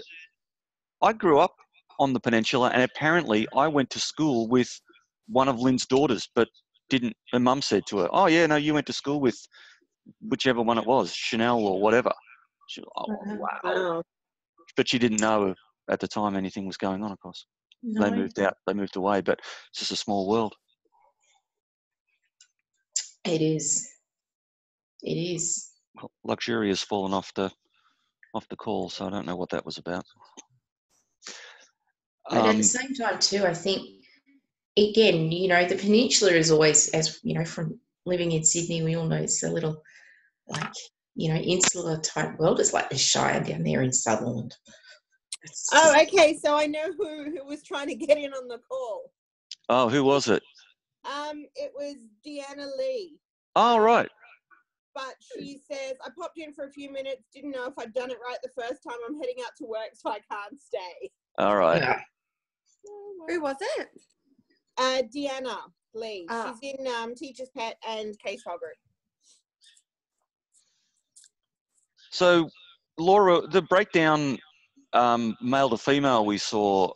I grew up on the peninsula, and apparently I went to school with one of Lynn's daughters, but didn't. Her mum said to her, oh, yeah, no, you went to school with whichever one it was, Chanel or whatever. She, oh, wow. But she didn't know at the time anything was going on, of course. No. They moved out. They moved away, but it's just a small world. It is. It is. Well, Luxury has fallen off the call, so I don't know what that was about. But at the same time, too, I think, again, the peninsula is always, as from living in Sydney, we all know it's a little, like, insular type world. It's like the Shire down there in Sutherland. Okay. So I know who was trying to get in on the call. Oh, who was it? It was Deanna Lee. Oh, right. But she says, I popped in for a few minutes, didn't know if I'd done it right the first time. I'm heading out to work, so I can't stay. All right. Yeah. Who was it? Deanna Lee. Oh. She's in Teacher's Pet and Casefile Group. So, Laura, the breakdown male to female we saw,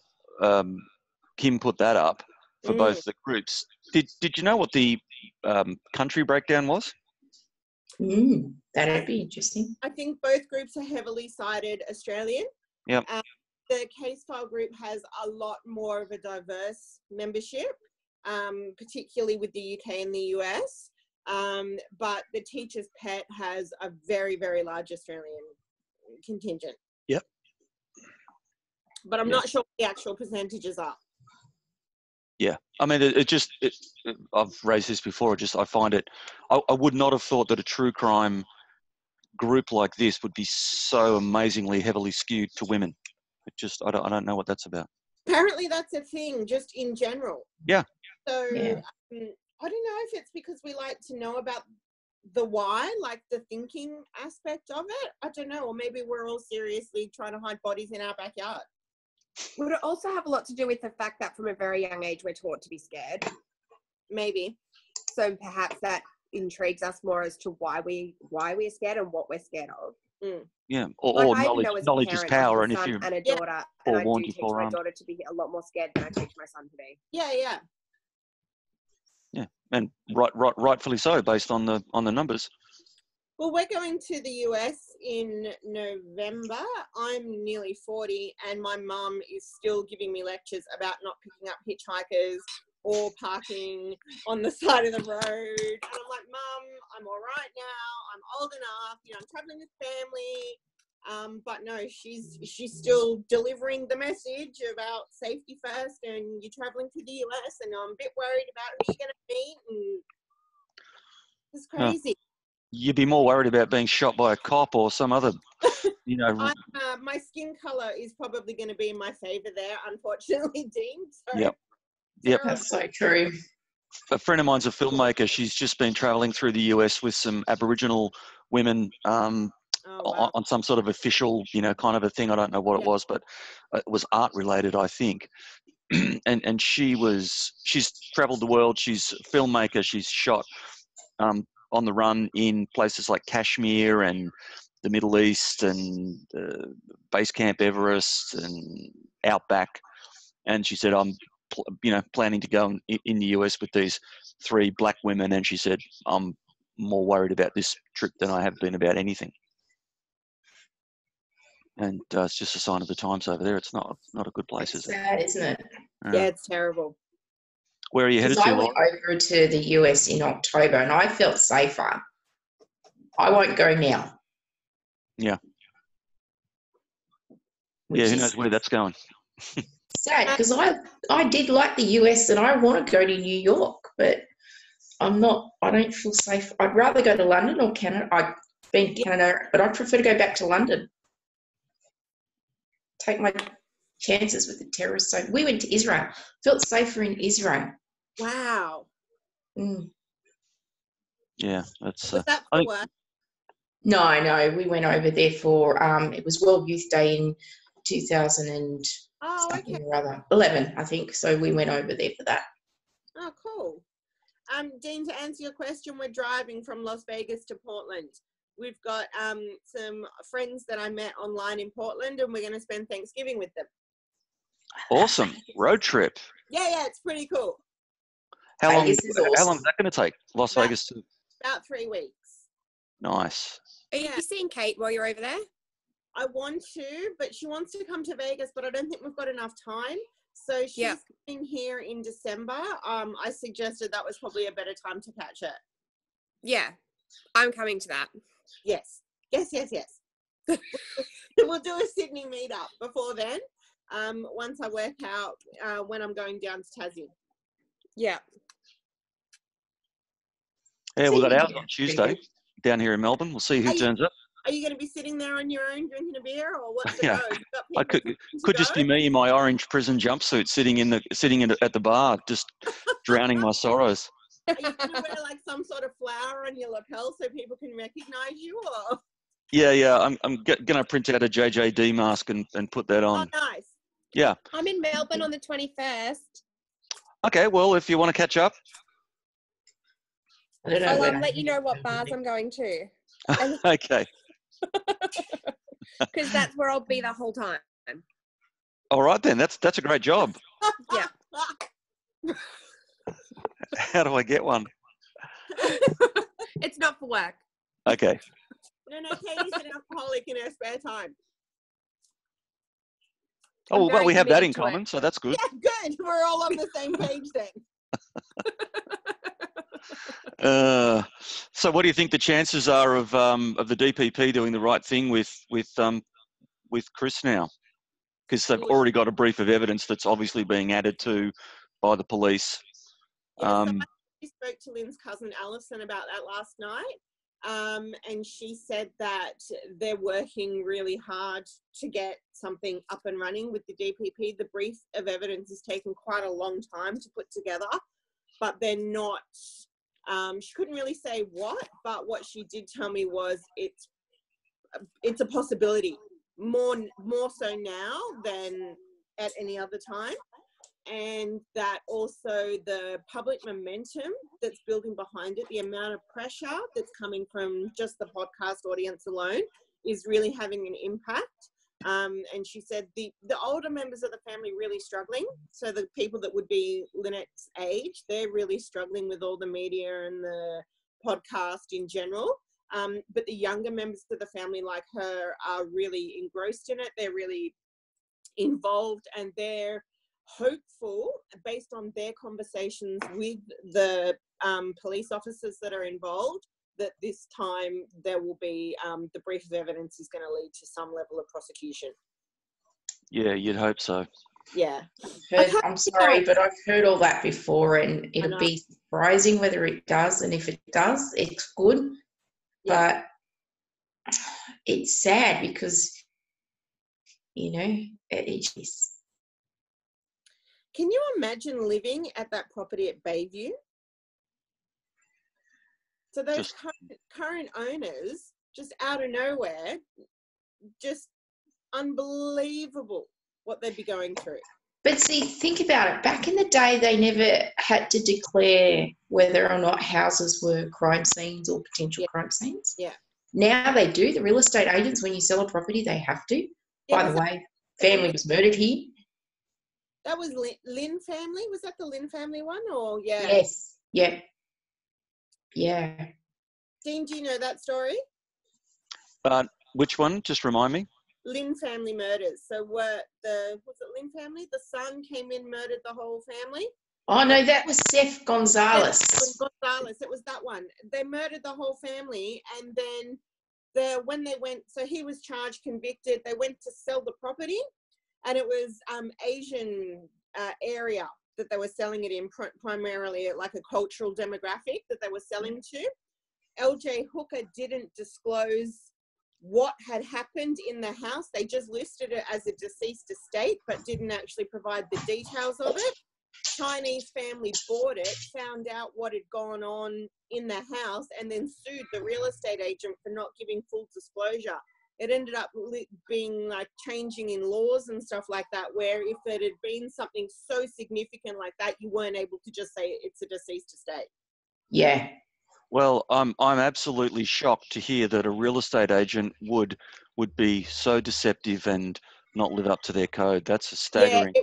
Kim put that up for both the groups. Did you know what the country breakdown was? That'd be interesting. I think both groups are heavily sided Australian. Yep. The Casefile group has a lot more of a diverse membership, particularly with the UK and the US. But the Teacher's Pet has a very, very large Australian contingent. Yep. but I'm not sure what the actual percentages are. Yeah, I mean, I've raised this before. I find it. I would not have thought that a true crime group like this would be so amazingly heavily skewed to women. I don't know what that's about. Apparently, that's a thing, just in general. Yeah. So I don't know if it's because we like to know about the why, like the thinking aspect of it. I don't know, or maybe we're all seriously trying to hide bodies in our backyard. Would it also have a lot to do with the fact that from a very young age we're taught to be scared? Maybe. So perhaps that intrigues us more as to why we're scared and what we're scared of. Mm. Yeah, or knowledge is power, and if you and a daughter, and I do teach my forearmed. daughter to be a lot more scared than I teach my son to be. Yeah, and rightfully so, based on the numbers. Well, we're going to the US in November. I'm nearly 40, and my mum is still giving me lectures about not picking up hitchhikers or parking on the side of the road. And I'm like, Mum, I'm all right now. I'm old enough. I'm traveling with family. But no, she's still delivering the message about safety first, and you're traveling to the US, and I'm a bit worried about who you're going to meet, and it's crazy. You'd be more worried about being shot by a cop or some other, my skin color is probably going to be in my favor there, unfortunately, Dean. So Yep. That's so true. A friend of mine's a filmmaker. She's just been traveling through the US with some Aboriginal women on some sort of official, kind of a thing. I don't know what it was, but it was art related, I think. and she's traveled the world. She's a filmmaker. She's shot on the run in places like Kashmir and the Middle East and Base Camp Everest and Outback. And she said, I'm, planning to go in the US with these 3 black women. And she said, I'm more worried about this trip than I have been about anything. And it's just a sign of the times over there. It's not a good place, is it? Sad, isn't it? Yeah, it's terrible. Where are you headed to? I went over to the US in October and I felt safer. I won't go now. Yeah. Yeah, who knows where that's going. Sad, because I did like the US and I want to go to New York, but I don't feel safe. I'd rather go to London or Canada. I've been to Canada, but I prefer to go back to London. Take my chances with the terrorists. So we went to Israel. Felt safer in Israel. Wow. Mm. Yeah, that's. Was that for work? No, we went over there for it was World Youth Day in 2000 and something or other, 11, I think. So we went over there for that. Oh, cool. Dean, to answer your question, we're driving from Las Vegas to Portland. We've got some friends that I met online in Portland, and we're going to spend Thanksgiving with them. Awesome. Road trip. Yeah, it's pretty cool. How long is that going to take? Las Vegas to? About 3 weeks. Nice. Are you seeing Kate while you're over there? I want to, but she wants to come to Vegas, but I don't think we've got enough time. So she's coming here in December. I suggested that was probably a better time to catch it. Yeah, I'm coming to that. Yes. We'll do a Sydney meetup before then. Once I work out when I'm going down to Tassie. Yeah. Yeah, we've got ours on Tuesday down here in Melbourne. We'll see who turns up. Are you going to be sitting there on your own drinking a beer, or what's the go? I could just be me in my orange prison jumpsuit sitting at the bar, just drowning my sorrows. Are you going to wear like some sort of flower on your lapel so people can recognise you, or? Yeah. I'm going to print out a JJD mask and put that on. Oh, nice. Yeah. I'm in Melbourne on the 21st. Okay, well, if you want to catch up. I'll let you know what bars I'm going to. Okay. Because that's where I'll be the whole time. All right, then. That's a great job. Yeah. How do I get one? It's not for work. Okay. No, Katie's an alcoholic in her spare time. Oh, well, we have that in common, so that's good. Yeah, good. We're all on the same page then. So what do you think the chances are of the DPP doing the right thing with Chris now? because they've already got a brief of evidence that's obviously being added to by the police. Yeah, so I spoke to Lynn's cousin Alison about that last night, and she said that they're working really hard to get something up and running with the DPP. The brief of evidence has taken quite a long time to put together, but they're not, she couldn't really say what, but what she did tell me was it's a possibility, more so now than at any other time. And that also the public momentum that's building behind it, the amount of pressure that's coming from just the podcast audience alone is really having an impact. And she said the older members of the family really struggling. So the people that would be Lynette's age, they're really struggling with all the media and the podcast in general. But the younger members of the family like her are really engrossed in it. They're really involved, and they're hopeful, based on their conversations with the police officers that are involved, that this time there will be the brief of evidence is going to lead to some level of prosecution. Yeah, you'd hope so. Yeah. I'm sorry, but I've heard all that before, and it'll be surprising whether it does, and if it does, it's good. Yeah. But it's sad because, you know, it is. Can you imagine living at that property at Bayview? So those current owners, just out of nowhere, just unbelievable what they'd be going through. But see, think about it. Back in the day, they never had to declare whether or not houses were crime scenes or potential crime scenes. Yeah. Now they do. The real estate agents, when you sell a property, they have to. By the way, family was murdered here. That was Lynn family? Was that the Lynn family one? Or yeah? Yes. Yeah. Yeah. Dean, do you know that story? Which one? Just remind me. Lynn family murders. So was it Lynn family? The son came in, murdered the whole family? Oh, no, that was Seth Gonzalez. Gonzalez, it was that one. They murdered the whole family, and then when they went, so he was charged, convicted, they went to sell the property, and it was Asian area that they were selling it in, primarily like a cultural demographic that they were selling to. LJ Hooker didn't disclose what had happened in the house. They just listed it as a deceased estate, but didn't actually provide the details of it. Chinese family bought it, found out what had gone on in the house, and then sued the real estate agent for not giving full disclosure. It ended up being like changing in laws and stuff like that, where if it had been something so significant like that, you weren't able to just say it's a deceased estate. Yeah. Well, I'm absolutely shocked to hear that a real estate agent would be so deceptive and not live up to their code. That's staggering. Yeah,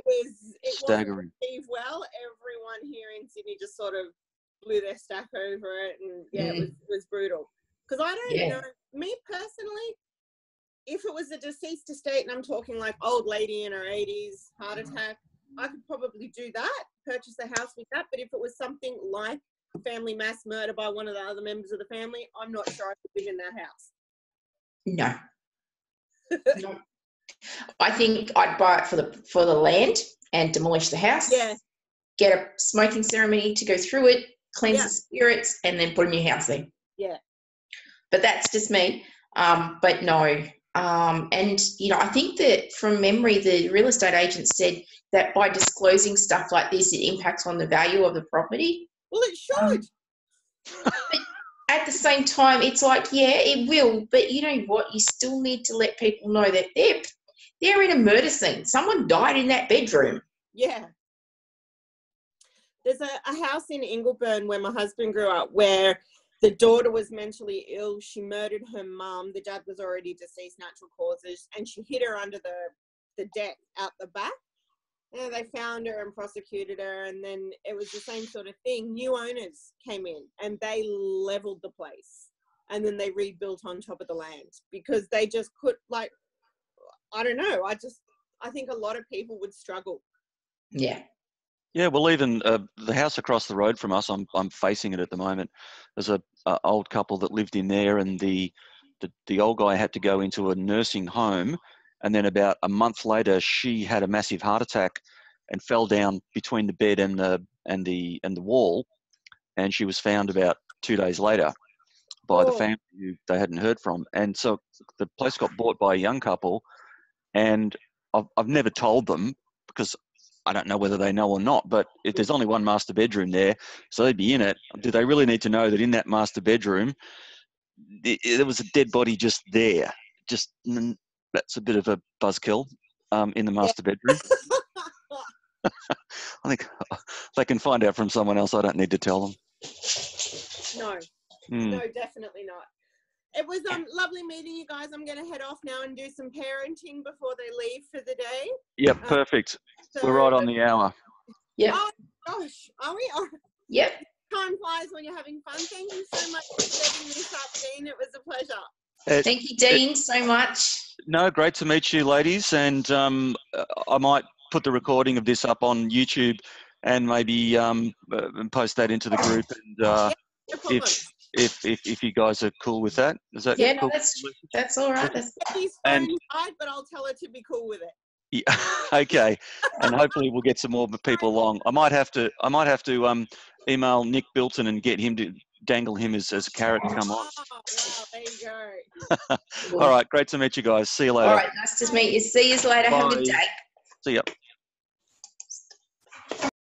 it staggering. wasn't received well. Everyone here in Sydney just sort of blew their stack over it, and it was brutal. Because I don't know, me personally, if it was a deceased estate, and I'm talking like old lady in her 80s, heart attack, I could probably do that, purchase a house with that. But if it was something like family mass murder by one of the other members of the family, I'm not sure I could live in that house. No. No. I think I'd buy it for the land and demolish the house. Yeah. Get a smoking ceremony to go through it, cleanse the spirits, and then put a new house there. Yeah. But that's just me. But no. And, you know, I think that from memory, the real estate agent said that by disclosing stuff like this, it impacts on the value of the property. Well, it should. But at the same time, it's like, yeah, it will. But you know what? You still need to let people know that they're in a murder scene. Someone died in that bedroom. Yeah. There's a house in Ingleburn where my husband grew up where the daughter was mentally ill. She murdered her mum. The dad was already deceased, natural causes, and she hid her under the deck out the back. And they found her and prosecuted her, and then it was the same sort of thing. New owners came in and they leveled the place, and then they rebuilt on top of the land because they just could, like, I don't know. I think a lot of people would struggle. Yeah. Yeah, well, even the house across the road from us, I'm facing it at the moment. There's a old couple that lived in there, and the old guy had to go into a nursing home, And then about a month later, she had a massive heart attack and fell down between the bed and the wall. And she was found about 2 days later by the family who they hadn't heard from. And so the place got bought by a young couple, and I've never told them because I don't know whether they know or not, but if there's only one master bedroom there, so they'd be in it. Do they really need to know that in that master bedroom, there was a dead body just there? That's a bit of a buzzkill in the master bedroom. I think they can find out from someone else. I don't need to tell them. No, definitely not. It was lovely meeting you guys. I'm going to head off now and do some parenting before they leave for the day. Yep, perfect. So, we're right on the hour. Yep. Oh, gosh. Are we? Oh, Yep. time flies when you're having fun. Thank you so much for setting this up, Dean. It was a pleasure. Thank you, Dean, so much. No, great to meet you, ladies. And I might put the recording of this up on YouTube and maybe post that into the group. And if you guys are cool with that, is that Yeah, cool? no, that's all right. He's phone died, but I'll tell her to be cool with it. Yeah, okay. And hopefully we'll get some more people along. I might have to email Nick Bilton and get him to dangle him as a carrot and come on. Oh, wow, there you go. All right, great to meet you guys. See you later. All right, nice to meet you. See you later. Bye. Have a good day. See ya.